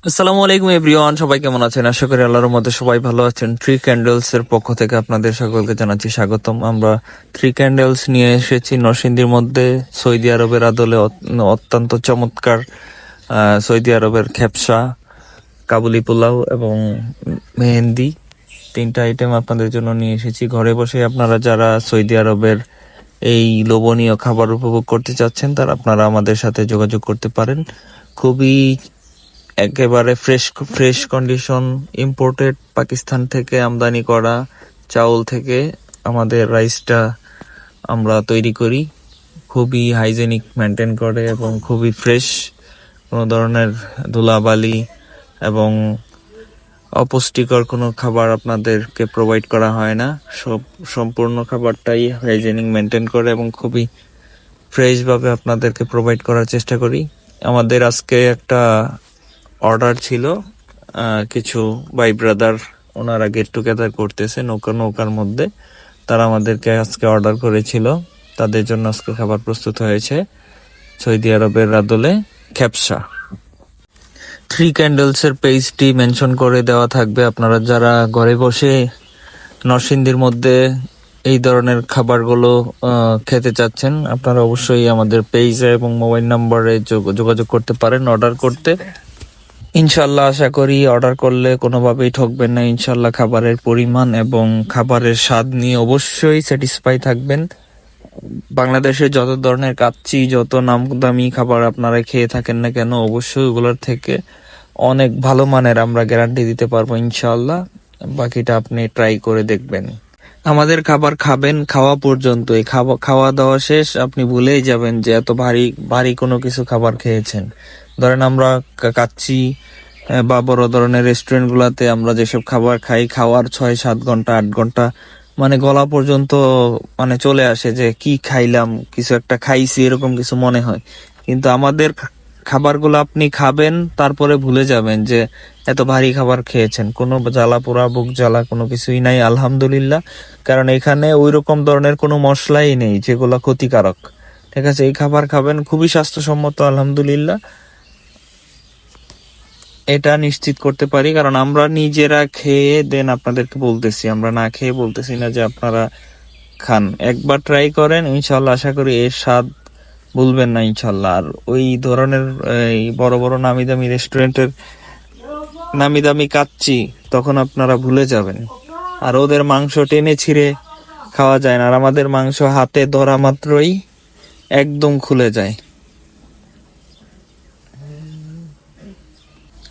আসসালামু আলাইকুম এভরিওয়ান, সবাই কেমন আছেন? আশা করি আল্লাহর মধ্যে সবাই ভালো আছেন। থ্রি ক্যান্ডেলস এর পক্ষ থেকে আপনাদের সকলকে জানাচ্ছি স্বাগতম। আমরা থ্রি ক্যান্ডেলস নিয়ে এসেছি নরসিংদীর মধ্যে সৌদি আরবের আদলে অত্যন্ত চমৎকার সৌদি আরবের খেপসা, কাবুলি পোলাও এবং মেহেন্দি, তিনটা আইটেম আপনাদের জন্য নিয়ে এসেছি। ঘরে বসে আপনারা যারা সৌদি আরবের এই লোভনীয় খাবার উপভোগ করতে চাচ্ছেন তারা আপনারা আমাদের সাথে যোগাযোগ করতে পারেন। খুবই একেবারে ফ্রেশ কন্ডিশন ইম্পোর্টেড পাকিস্তান থেকে আমদানি করা চাউল থেকে আমাদের রাইসটা আমরা তৈরি করি। খুবই হাইজেনিক মেনটেন করে এবং খুবই ফ্রেশ, কোনো ধরনের ধুলাবালি এবং অপুষ্টিকর কোনো খাবার আপনাদেরকে প্রোভাইড করা হয় না। সম্পূর্ণ খাবারটাই হাইজেনিক মেনটেন করে এবং খুবই ফ্রেশভাবে আপনাদেরকে প্রোভাইড করার চেষ্টা করি। আমাদের আজকে একটা অর্ডার ছিল, কিছু ভাই ব্রাদার ওনারা গেট টুগেদার করতেছে নৌকার মধ্যে, তারা আমাদেরকে আজকে অর্ডার করেছিল, তাদের জন্য আজকে খাবার প্রস্তুত হয়েছে। সৌদি আরবের আদলে খেপসা। থ্রি ক্যান্ডেলস এর পেজটি মেনশন করে দেওয়া থাকবে। আপনারা যারা ঘরে বসে নরসিংদীর মধ্যে এই ধরনের খাবারগুলো খেতে চাচ্ছেন, আপনারা অবশ্যই আমাদের পেজে এবং মোবাইল নাম্বারে যোগাযোগ করতে পারেন অর্ডার করতে। ইনশাল্লাহ আশা করি অর্ডার করলে কোনোভাবেই ঠকবেন না। ইনশাল্লাহ খাবারের পরিমাণ এবং খাবারের স্বাদ নিয়ে অবশ্যই স্যাটিসফাই থাকবেন। বাংলাদেশে যত ধরনের কাচ্চি, যত নামদামি খাবার আপনারা খেয়ে থাকেন না কেন, অবশ্যই ওগুলোর থেকে অনেক ভালো মানের আমরা গ্যারান্টি দিতে পারবো ইনশাল্লাহ। বাকিটা আপনি ট্রাই করে দেখবেন। আমাদের খাবার খাবেন, খাওয়া পর্যন্ত, এই খাওয়া দাওয়া শেষ আপনি ভুলেই যাবেন যে এত ভারী ভারী কোনো কিছু খাবার খেয়েছেন। ধরেন আমরা কাচ্চি বা বড় ধরনের রেস্টুরেন্ট গুলাতে আমরা যেসব খাবার খাই, খাওয়ার 6-7 ঘন্টা 8 ঘন্টা মানে গলা পর্যন্ত মানে চলে আসে যে কি খাইলাম, কিছু একটা খাইছি এরকম কিছু মনে হয়। কিন্তু আমাদের খাবারগুলো আপনি খাবেন, তারপরে ভুলে যাবেন যে এত ভারী খাবার খেয়েছেন। কোনো জ্বালা পোড়া, বুক জ্বালা কোনো কিছুই নাই আলহামদুলিল্লাহ। কারণ এখানে ওই রকম ধরনের কোনো মশলাই নেই যেগুলো ক্ষতিকারক। ঠিক আছে, এই খাবার খাবেন, খুবই স্বাস্থ্যসম্মত আলহামদুলিল্লাহ, এটা নিশ্চিত করতে পারি। কারণ আমরা নিজেরা খেয়ে দেন আপনাদেরকে বলতেছি, আমরা না খেয়ে বলতেছি না যে আপনারা খান। একবার ট্রাই করেন, ইনশাল্লাহ আশা করি এর স্বাদ ভুলবেন না ইনশাল্লাহ। আর ওই ধরনের এই বড় বড় নামি দামি রেস্টুরেন্টের নামি দামি কাচ্চি তখন আপনারা ভুলে যাবেন। আর ওদের মাংস টেনে ছিঁড়ে খাওয়া যায় না, আর আমাদের মাংস হাতে ধরা মাত্রই একদম খুলে যায়।